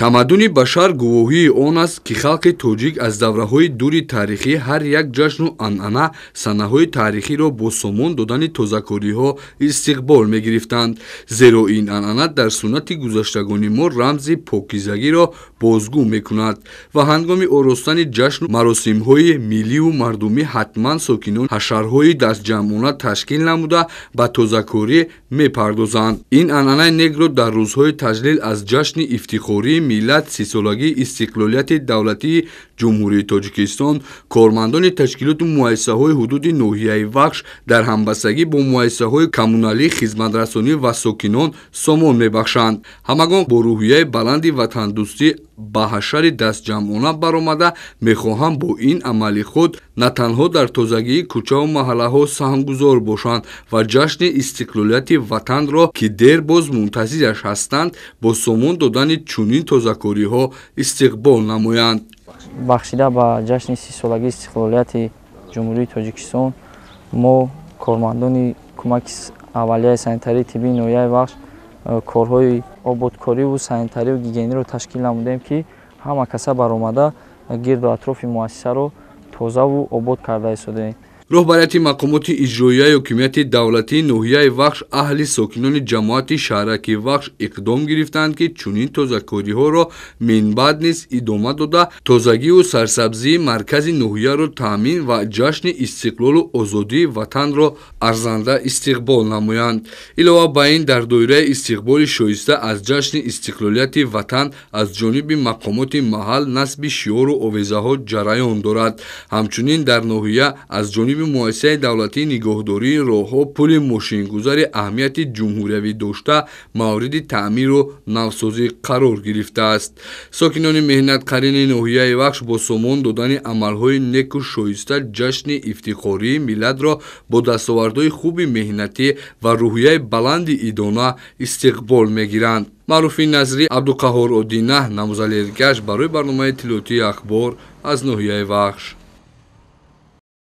тамаддуни башар гувоҳии он аст, ки халқи тоҷик аз давраҳои дури таърихӣ ҳар як ҷашну анъана санаҳои таърихиро бо сомон додани тозакориҳо истиқбол мегирифтанд, зеро ин анъана дар суннати гузаштагони мо рамзи покизагиро бозгӯ мекунад ва ҳангоми оростани ҷашну маросимҳои миллию мардумӣ ҳатман сокинон ҳашарҳои дастҷамъона ташкил намуда ба тозакорӣ мепардозанд. Ин анъанаи негро дар рӯзҳои таҷлил аз ҷашни ифтихории миллат сисолагии истиқлолияти давлатии ҷумҳурии Тоҷикистон кормандони ташкилоту муассисаҳои ҳудуди ноҳияи Вахш дар ҳамбастагӣ бо муассисаҳои коммуналӣ, хизматрасонӣ ва сокинон сомон мебахшанд. Ҳамагон бо рӯҳияи баланди ватандӯстӣ ба ҳашари дастҷамъона баромада мехоҳанд бо ин амали худ на танҳо дар тозагии кӯчаву маҳаллаҳо саҳмгузор бошанд ва ҷашни истиқлолияти ватанро, ки дер боз мунтазираш ҳастанд, бо сомон додани чунин тозакориҳо истиқбол намоянд. Бахшида ба ҷашни 30 солагии истиқлолияти ҷумҳурии Тоҷикистон, мо кормандони кӯмаки аввалияи санитарии тиббии ноҳияи Вахш корҳои ободкориву санитариву гигиениро ташкил намудем, ки ҳама каса баромада гирду атрофи муассисаро тозаву обод карда истодаем. роҳбарияти мақомоти иҷроияи ҳокимияти давлатии ноҳияи Вахш аҳли сокинони ҷамоати шаҳраки Вахш иқдом гирифтанд, ки чунин тозакориҳоро минбаъд низ идома дода тозагию сарсабзии маркази ноҳияро таъмин ва ҷашни истиқлолу озодии ватанро арзанда истиқбол намоянд. Илова ба ин, дар доираи истиқболи шоиста аз ҷашни истиқлолияти ватан аз ҷониби мақомоти маҳал насби шиору овезаҳо ҷараён дорад. Ҳамчунин дар ноҳия аз ҷониби муассисаи давлатии нигоҳдории роҳҳо пули мошингузари аҳамияти ҷумҳуриявӣ дошта мавриди таъмиру навсозӣ қарор гирифтааст. Сокинони меҳнатқарини ноҳияи Вахш бо сомон додани амалҳои неку шоиста ҷашни ифтихории миллатро бо дастовардҳои хуби меҳнатӣ ва рӯҳияи баланди идона истиқбол мегиранд. Маъруфи Назрӣ, Абдуқаҳҳор Одина, намузалергаш барои барномаи иттилоотии ахбор аз ноҳияи Вахш.